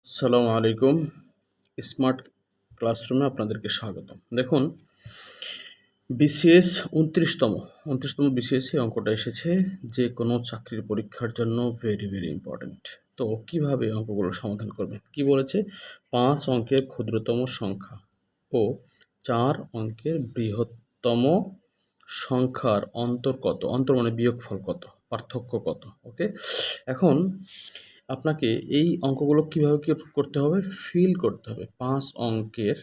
আসসালামু আলাইকুম। স্মার্ট ক্লাসরুমে আপনাদেরকে স্বাগতম। দেখুন, বিসিএস ২৯তম বিসিএস এই অঙ্কটা এসেছে যে কোনো চাকরির পরীক্ষার জন্য ভেরি ইম্পর্ট্যান্ট। তো কিভাবে অঙ্কগুলো সমাধান করবেন? কি বলেছে? ৫ অঙ্কের ক্ষুদ্রতম সংখ্যা ও ৪ অঙ্কের বৃহত্তম সংখ্যার অন্তর কত? অন্তর মানে বিয়োগফল কত? পার্থক্য কত? ওকে? এখন আপনাকে এই অঙ্কগুলো কীভাবে করতে হবে? ফিল করতে হবে। ৫ অঙ্কের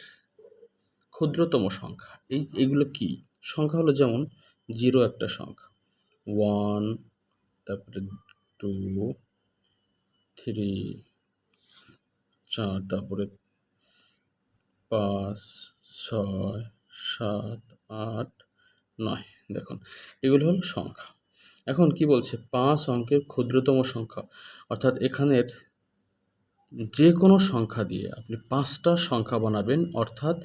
ক্ষুদ্রতম সংখ্যা এইগুলো কি? সংখ্যা হলো যেমন 0 একটা সংখ্যা, 1, তারপরে 2, 3, 4, তারপরে 5, 6, 7, 8, 9। দেখুন, এগুলো হলো সংখ্যা। এখন কি বলছে? ৫ অঙ্কের ক্ষুদ্রতম সংখ্যা, অর্থাৎ এখানের যে কোনো সংখ্যা দিয়ে আপনি ৫টা সংখ্যা বানাবেন, অর্থাৎ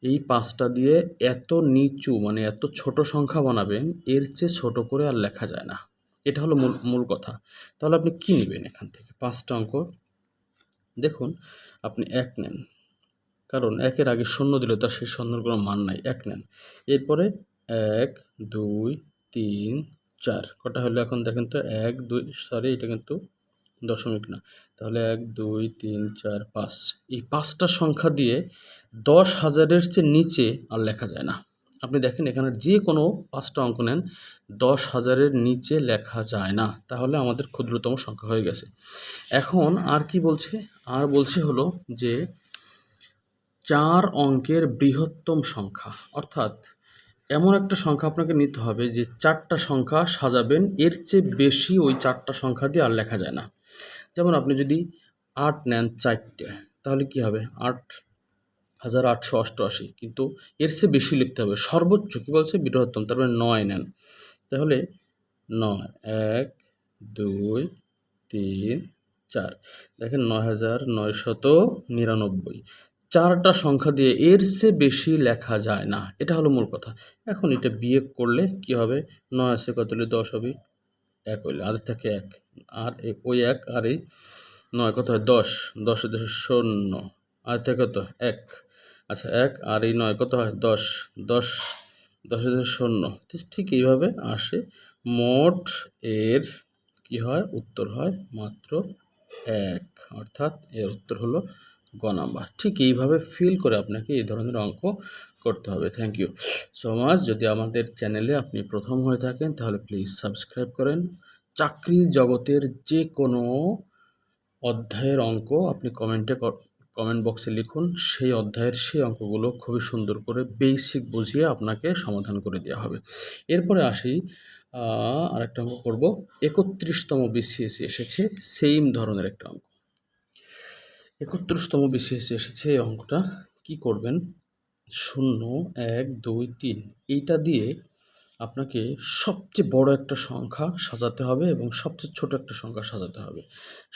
এই ৫টা দিয়ে এত নিচু মানে এত ছোট সংখ্যা বানাবেন, এর চেয়ে ছোট করে আর লেখা যায় না। এটা হলো মূল কথা। তাহলে আপনি কী নেবেন এখান থেকে? ৫টা অঙ্ক দেখুন, আপনি ১ নেন, কারণ ১-এর আগে শূন্য দিলে তার সেই শূন্যর কোনো মান নাই। ১ নেন, এরপরে ১, ২, ৩, ৪ কটা হলো এখন দেখেন তো? ১, ২, সরি এটা কিন্তু দশমিক না, তাহলে ১, ২, ৩, ৪, ৫। এই ৫টা সংখ্যা দিয়ে ১০,০০০-এর চেয়ে নিচে আর লেখা যায় না। আপনি দেখেন এখানে যে কোনো ৫টা অঙ্ক নেন, ১০,০০০-এর নিচে লেখা যায় না। তাহলে আমাদের ক্ষুদ্রতম সংখ্যা হয়ে গেছে। এখন আর কি বলছে? আর বলছে হলো যে ৪ অঙ্কের বৃহত্তম সংখ্যা, অর্থাৎ এমন একটা সংখ্যা আপনাকে নিতে হবে যে ৪টা সংখ্যা সাজাবেন, এর চেয়ে বেশি ওই ৪টা সংখ্যা দিয়ে আর লেখা যায় না। যেমন আপনি যদি ৮ নেন ৪টে, তাহলে কি হবে? ৮,৮৮৮, কিন্তু এর চেয়ে বেশি লিখতে হবে। সর্বোচ্চ কি বলছে? বৃহত্তম, তারপরে ৯ নেন, তাহলে ৯, ১, ২, ৩, ৪। দেখেন ৯,৯৯৯। ৪টা সংখ্যা দিয়ে এর চেয়ে বেশি লেখা যায় না। এটা হলো মূল কথা। এখন এটা বিয়োগ করলে কি হবে? ৯ আছে কত হলে ১০ হবে? ১ হইলে আদের থেকে ১, আর ওই ১ আর এই ৯ কত হয়? ১০, ১০ এর ০, আর থেকে কত? ১। আচ্ছা ১ আর এই ৯ কত হয়? ১০, ১০, ১০ এর ০। ঠিক এইভাবে আসে। মোট এর কি হয়? উত্তর হয় মাত্র ১, অর্থাৎ এর উত্তর হলো গ নাম্বার। ঠিক এইভাবে ফিল করে আপনাকে এই ধরনের অঙ্ক করতে হবে। Thank you so much. যদি আমাদের চ্যানেলে আপনি প্রথম হয়ে থাকেন তাহলে প্লিজ সাবস্ক্রাইব করেন। চাকরির জগতের যে কোনো অধ্যায়ের অঙ্ক আপনি কমেন্ট বক্সে লিখুন, সেই অধ্যায়ের সেই অঙ্কগুলো খুবই সুন্দর করে বেসিক বুঝিয়ে আপনাকে সমাধান করে দেওয়া হবে। এরপরে আসি, আরেকটা অঙ্ক করব। ৩১তম বিসিএসে এসেছে সেম ধরনের একটা অঙ্ক। ৩১তম বিসিএসে এসেছে এই অঙ্কটা। কি করবেন? ০, ১, ২, ৩ এইটা দিয়ে আপনাকে সবচেয়ে বড় একটা সংখ্যা সাজাতে হবে এবং সবচেয়ে ছোট একটা সংখ্যা সাজাতে হবে।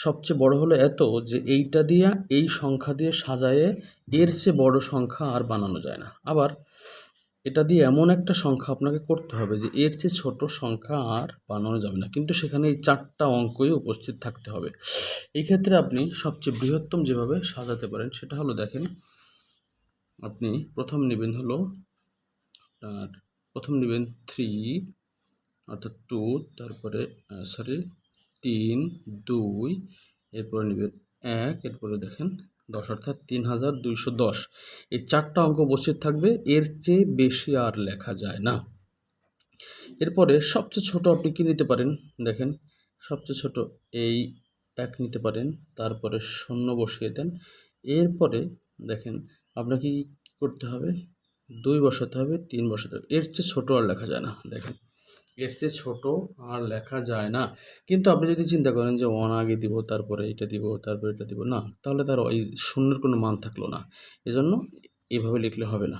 সবচেয়ে বড় হলো এত যে এইটা দিয়ে এই সংখ্যা দিয়ে সাজায়ে এর চেয়ে বড় সংখ্যা আর বানানো যায় না। আবার এটা দিয়ে এমন একটা সংখ্যা আপনাকে করতে হবে যে এর চেয়ে ছোট সংখ্যা আর বানানো যাবে না, কিন্তু সেখানে এই ৪টা অঙ্কই উপস্থিত থাকতে হবে। এই ক্ষেত্রে আপনি সবচেয়ে বৃহত্তম যেভাবে সাজাতে পারেন সেটা হলো, দেখেন আপনি প্রথম নেবেন 3, অর্থাৎ 2, তারপরে 3, 2, এরপরে নেবেন 1, এরপরে দেখেন 10, অর্থাৎ ৩,২১০। এই ৪টা অঙ্ক উপস্থিত থাকবে, এর চেয়ে বেশি আর লেখা যায় না। এরপরে সবচেয়ে ছোট আপনি কি নিতে পারেন? দেখেন সবচেয়ে ছোট এই ১ নিতে পারেন, তারপরে ০ বসিয়ে দেন। এরপরে দেখেন আপনাকে কি করতে হবে? ২ বসাতে হবে, ৩ বসাতে হবে। এর চেয়ে ছোট আর লেখা যায় না। দেখেন এর চেয়ে ছোট আর লেখা যায় না। কিন্তু আপনি যদি চিন্তা করেন যে 1 আগে দিব, তারপরে এটা দিব, তারপরে এটা দিব, না, তাহলে তার ওই শূন্যের কোনো মান থাকলো না। এজন্য এভাবে লিখলে হবে না।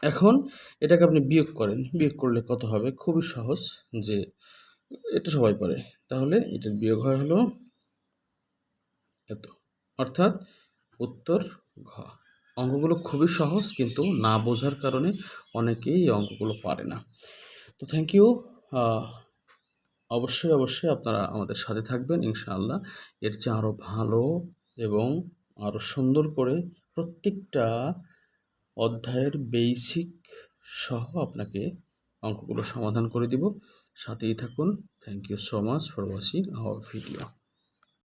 এখন এটাকে আপনি বিয়োগ করেন। বিয়োগ করলে কত হবে? খুবই সহজ, যে এটা সবাই পারে। তাহলে এটার বিয়োগ হয় হলো এত, অর্থাৎ উত্তর ঘ। অঙ্কগুলো খুবই সহজ, কিন্তু না বোঝার কারণে অনেকেই এই অঙ্কগুলো পারে না। তো থ্যাংক ইউ। অবশ্যই আপনারা আমাদের সাথে থাকবেন ইনশাআল্লাহ। এর চেয়ে আরও ভালো এবং আরও সুন্দর করে প্রত্যেকটা অধ্যায়ের বেসিক সহ আপনাকে অঙ্কগুলো সমাধান করে দিব। সাথেই থাকুন। Thank you so much for watching our video.